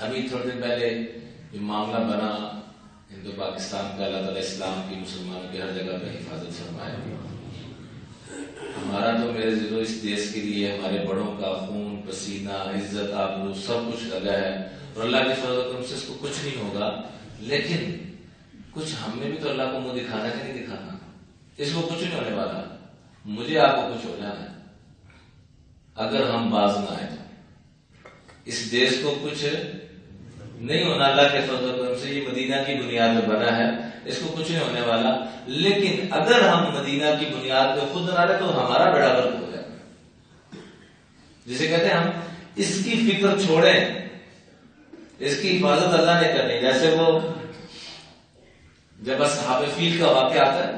ابھی تھوڑے دن پہلے یہ معاملہ بنا ہندو پاکستان کا، اللہ تعالیٰ اسلام کی مسلمانوں کی ہر جگہ پہ حفاظت فرمائے. ہمارا تو میرے ذریعے اس دیش کے لیے ہمارے بڑوں کا خون پسینہ عزت آبرو سب کچھ لگا ہے، اور اللہ کے فضل و کرم سے اس کو کچھ نہیں ہوگا. لیکن کچھ ہم نے بھی تو اللہ کو منہ دکھانا کہ نہیں دکھانا. اس کو کچھ نہیں ہونے والا، مجھے آپ کو کچھ ہو جانا ہے اگر ہم باز نہ آئے. اس دیش کو کچھ نہیں ہونا، اللہ کے فضل و کرم سے یہ مدینہ کی بنیاد پہ بنا ہے، اس کو کچھ نہیں ہونے والا. لیکن اگر ہم مدینہ کی بنیاد پہ خود نہ رہے تو ہمارا بیڑا غرق ہو جائے. جسے کہتے ہیں ہم اس کی فکر چھوڑیں، اس کی حفاظت اللہ نے کرنی. جیسے وہ جب اصحاب فیل کا واقعہ آتا ہے،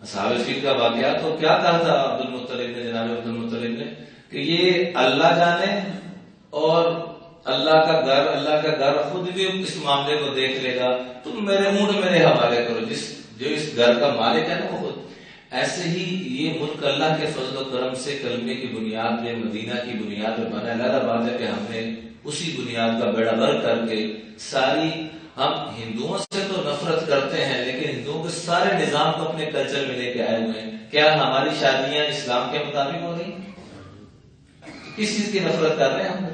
اصحاب فیل کا واقعہ تو کیا کہا تھا عبد المطلب نے، جناب عبد المطلب نے، کہ یہ اللہ جانے اور اللہ کا گھر خود بھی اس معاملے کو دیکھ لے گا، تم میرے اونٹ میرے حوالے کرو، جو اس گھر کا مالک ہے نا وہ خود. ایسے ہی یہ ملک اللہ کے فضل و کرم سے کلمے کی بنیاد پہ مدینہ کی بنیاد پہ بنا. اللہ بات ہے کہ ہم نے اسی بنیاد کا بیڑا غرق کر کے ساری، ہم ہندوؤں سے تو نفرت کرتے ہیں لیکن ہندوؤں کے سارے نظام کو اپنے کلچر میں لے کے آئے ہوئے ہیں. کیا ہماری شادیاں اسلام کے مطابق ہو رہی ہیں؟ کس چیز کی نفرت کر رہے ہیں ہم؟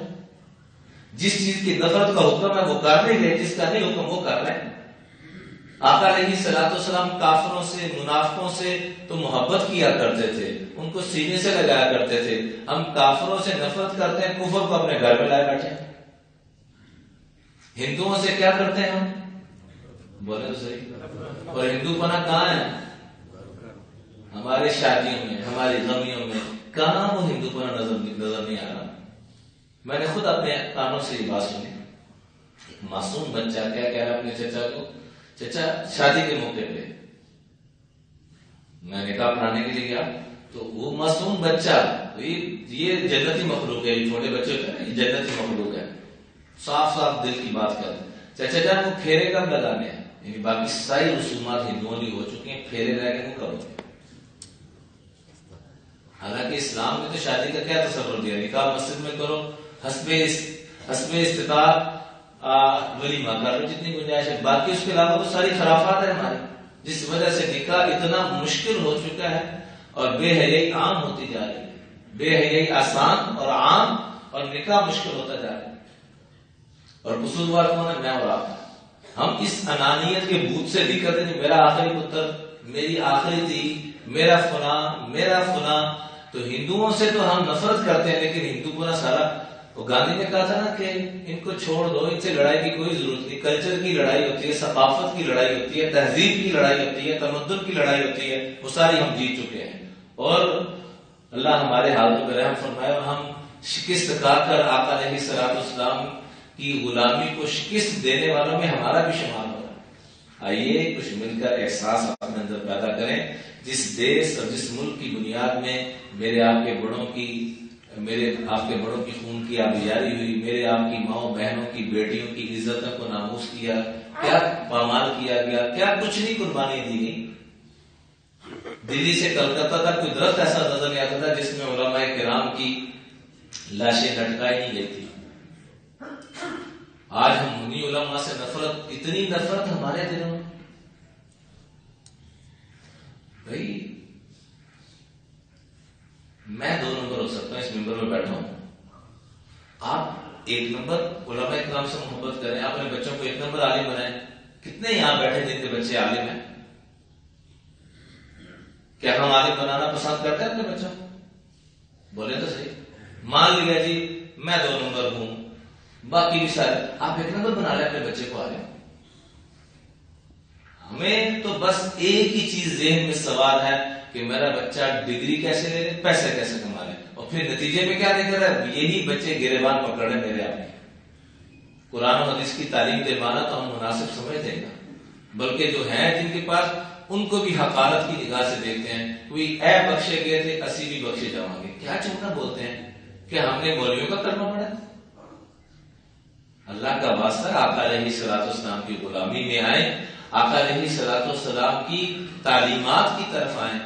جس چیز کی نفرت کا حکم ہے وہ کر نہیں رہے، جس کا نہیں حکم وہ کر رہے ہیں. آقا علیہ الصلوۃ والسلام کافروں سے منافقوں سے تو محبت کیا کرتے تھے، ان کو سینے سے لگایا کرتے تھے. ہم کافروں سے نفرت کرتے ہیں، کفر کو اپنے گھر میں لائے بیٹھے ہیں. ہندوؤں سے کیا کرتے ہیں ہم؟ بولے تو صحیح. اور ہندو پناہ کہاں ہے؟ ہمارے شادیوں میں، ہماری غمیوں میں. کہاں وہ ہندو پناہ نظر نہیں آ رہا. میں نے خود اپنے کانوں سے یہ بات سنی. معصوم بچہ کیا کہہ رہا اپنے چچا کو، چچا شادی کے موقع پہ میں نکاح پڑھانے کے لیے گیا تو وہ معصوم بچہ، یہ جنتی مخلوق ہے، یہ چھوٹے بچے ہوتے ہیں یہ جنتی مخلوق ہے، صاف صاف دل کی بات کر. چچا جان وہ پھیرے کب لگانے ہیں؟ یعنی باقی ساری رسومات ہندوؤں کی ہو چکی ہیں، پھیرے رہ کے وہ کب ہوتے ہیں؟ حالانکہ اسلام نے تو شادی کا کیا تصور دیا، نکاح مسجد میں کرو، حسب استطاعت ولیمہ کر لو جتنی گنجائش ہے. باقی اس کے علاوہ تو ساری خرافات ہے ہماری، جس وجہ سے نکاح اتنا مشکل ہو چکا ہے اور بے حیائی عام ہوتی جا رہی ہے. بے حیائی آسان اور عام اور نکاح مشکل ہوتا جا رہا ہے. اور قصوروار کون ہے؟ میں اور آپ. ہم اس انانیت کے بھوت سے دقت ہے، میرا آخری پتر، میری آخری تھی، میرا فلاں. تو ہندوؤں سے تو ہم نفرت کرتے ہیں لیکن ہندو پورا سارا، وہ گاندھی نے کہا تھا نا کہ ان کو چھوڑ دو، ان سے لڑائی کی کوئی ضرورت نہیں. کلچر کی لڑائی ہوتی ہے، ثقافت کی لڑائی ہوتی ہے، تہذیب کی لڑائی ہوتی ہے، تمدن کی لڑائی ہوتی ہے، وہ ساری ہم جیت چکے ہیں. اور اللہ ہمارے حالتوں پہ رحم فرمائے اور ہم شکست کھا کر آقا علیہ الصلوۃ والسلام کی غلامی کو شکست دینے والوں میں ہمارا بھی شمار ہو رہا ہے. آئیے کچھ مل کر احساس اپنے اندر پیدا کریں. جس دیش اور جس ملک کی بنیاد میں میرے آپ کے بڑوں کی خون کی آبیاری ہوئی، میرے آپ کی ماؤں بہنوں کی بیٹیوں کی عزتوں کو ناموس کیا، کیا پامال کیا گیا، کیا کچھ نہیں قربانی دی گئی. دلی سے کلکتہ تک کوئی درخت ایسا نظر نہیں آتا تھا جس میں علماء کرام کی لاشیں لٹکائی نہیں گئی تھی. آج ہم انہی علماء سے نفرت، اتنی نفرت ہمارے دلوں میں. بھائی میں 2 نمبر ہو سکتا ہوں، اس ممبر میں بیٹھا ہوں، آپ 1 نمبر علماء کرام سے محبت کریں، آپ اپنے بچوں کو 1 نمبر عالم بنائیں. کتنے یہاں بیٹھے جن کے بچے عالم ہیں؟ کیا ہم عالم بنانا پسند کرتے ہیں اپنے بچوں کو؟ بولے تو صحیح. مان لیا جی میں 2 نمبر ہوں، باقی بھی سارے، آپ 1 نمبر بنا لیں اپنے بچے کو عالم. ہمیں تو بس ایک ہی چیز ذہن میں سوال ہے کہ میرا بچہ ڈگری کیسے لے لے، پیسے کیسے کما لے، اور پھر نتیجے میں کیا دیکھ رہا ہے؟ یہی بچے گریبان پکڑ رہے میرے آپ. قرآن و حدیث کی تعلیم دلوانا تو ہم مناسب سمجھ دیں گا، بلکہ جو ہیں جن کے پاس ان کو بھی حقارت کی نگاہ سے دیکھتے ہیں. کوئی اے بخشے گئے تھے اسی بھی بخشے جاؤں گے. کیا چوکنا بولتے ہیں کہ ہم نے مولویوں کا کرنا پڑا. اللہ کا واسطہ آقا علیہ الصلوۃ والسلام کی غلامی میں آئے، آقا علیہ الصلوۃ والسلام کی تعلیمات کی طرف آئیں.